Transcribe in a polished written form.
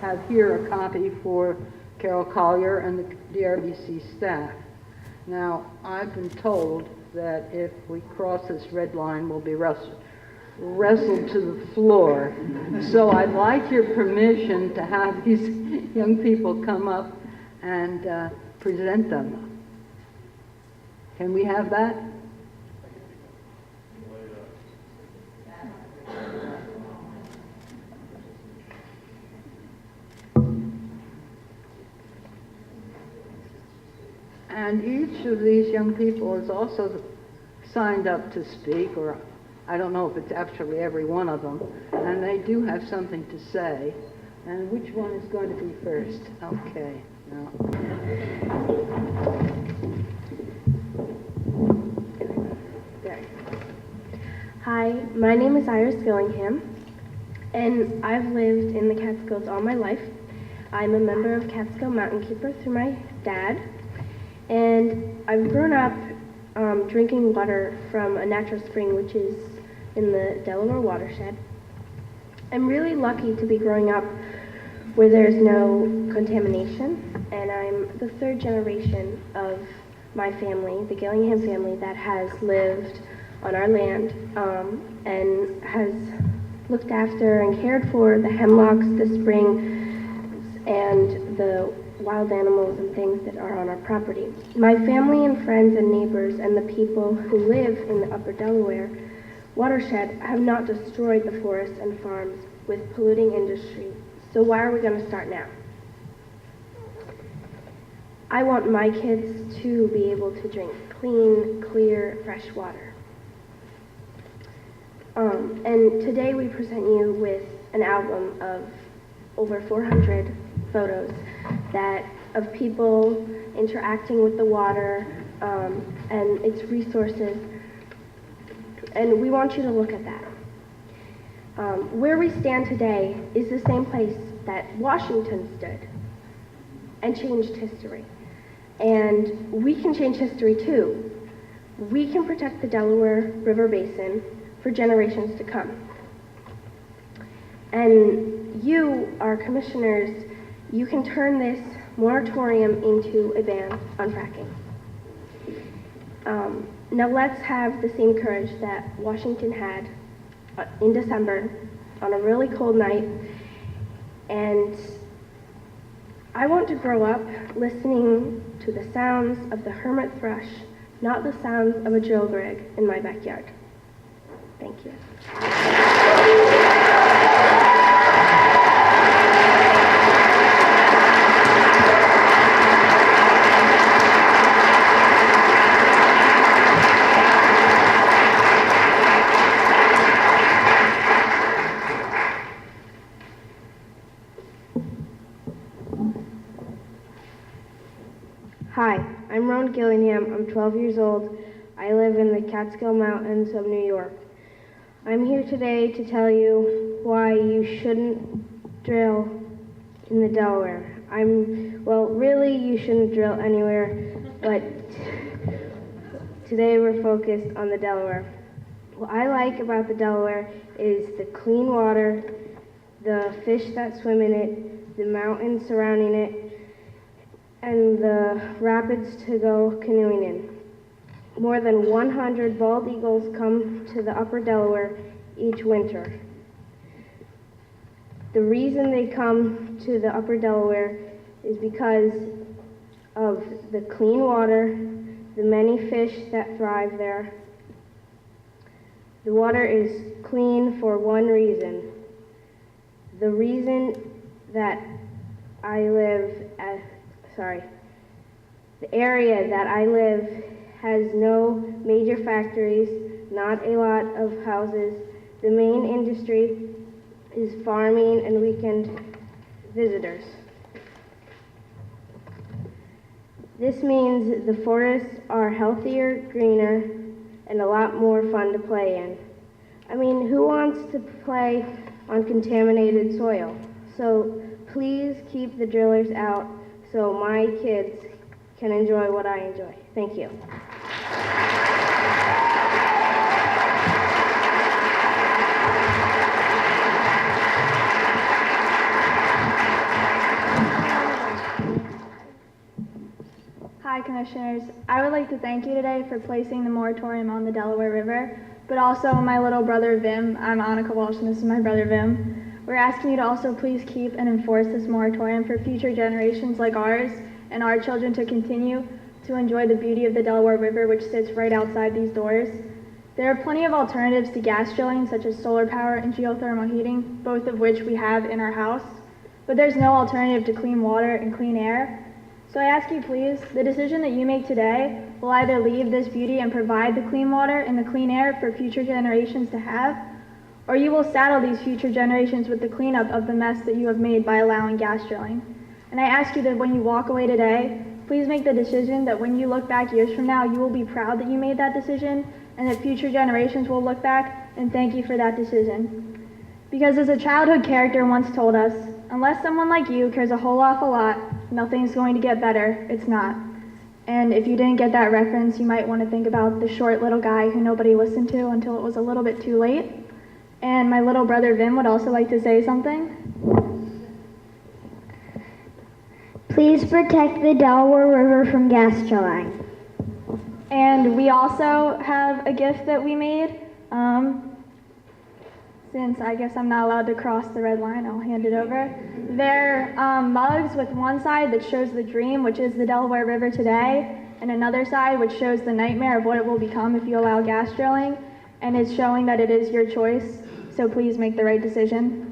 have here a copy for Carol Collier and the DRBC staff. Now, I've been told that if we cross this red line, we'll be wrestled to the floor. So I'd like your permission to have these young people come up and present them. Can we have that? And each of these young people is also signed up to speak, or I don't know if it's actually every one of them, and they do have something to say. And which one is going to be first? Okay. Now. There. Hi, my name is Iris Gillingham, and I've lived in the Catskills all my life. I'm a member of Catskill Mountain Keeper through my dad, and I've grown up drinking water from a natural spring, which is in the Delaware watershed. I'm really lucky to be growing up where there's no contamination, and I'm the third generation of my family, the Gillingham family, that has lived on our land and has looked after and cared for the hemlocks, the springs, and the wild animals and things that are on our property. My family and friends and neighbors and the people who live in the upper Delaware watershed have not destroyed the forests and farms with polluting industry. So why are we going to start now? I want my kids to be able to drink clean, clear, fresh water. And today we present you with an album of over 400 photos of people interacting with the water and its resources, and we want you to look at that. Where we stand today is the same place that Washington stood and changed history, and we can change history too. We can protect the Delaware River Basin for generations to come. And you, our commissioners, you can turn this moratorium into a ban on fracking. Now let's have the same courage that Washington had in December on a really cold night. And I want to grow up listening to the sounds of the hermit thrush, not the sounds of a drill rig in my backyard. Thank you. Hi, I'm Roan Gillingham. I'm 12 years old. I live in the Catskill Mountains of New York. I'm here today to tell you why you shouldn't drill in the Delaware. Really, you shouldn't drill anywhere, but today we're focused on the Delaware. What I like about the Delaware is the clean water, the fish that swim in it, the mountains surrounding it, and the rapids to go canoeing in. More than 100 bald eagles come to the upper Delaware each winter. The reason they come to the upper Delaware is because of the clean water, the many fish that thrive there. The water is clean for one reason. The reason that the area that I live has no major factories, not a lot of houses. The main industry is farming and weekend visitors. This means the forests are healthier, greener, and a lot more fun to play in. I mean, who wants to play on contaminated soil? So please keep the drillers out so my kids can enjoy what I enjoy. Thank you. Commissioners. I would like to thank you today for placing the moratorium on the Delaware River, but also my little brother Vim. I'm Annika Walsh and this is my brother Vim. We're asking you to also please keep and enforce this moratorium for future generations like ours and our children to continue to enjoy the beauty of the Delaware River, which sits right outside these doors. There are plenty of alternatives to gas drilling, such as solar power and geothermal heating, both of which we have in our house, but there's no alternative to clean water and clean air. So I ask you please, the decision that you make today will either leave this beauty and provide the clean water and the clean air for future generations to have, or you will saddle these future generations with the cleanup of the mess that you have made by allowing gas drilling. And I ask you that when you walk away today, please make the decision that when you look back years from now, you will be proud that you made that decision, and that future generations will look back and thank you for that decision. Because as a childhood character once told us, unless someone like you cares a whole awful lot, nothing's going to get better. It's not. And if you didn't get that reference, you might want to think about the short little guy who nobody listened to until it was a little bit too late. And my little brother Vim would also like to say something. Please protect the Delaware River from gas drilling. And we also have a gift that we made. Since I guess I'm not allowed to cross the red line, I'll hand it over. They're mugs with one side that shows the dream, which is the Delaware River today, and another side which shows the nightmare of what it will become if you allow gas drilling, and it's showing that it is your choice, so please make the right decision.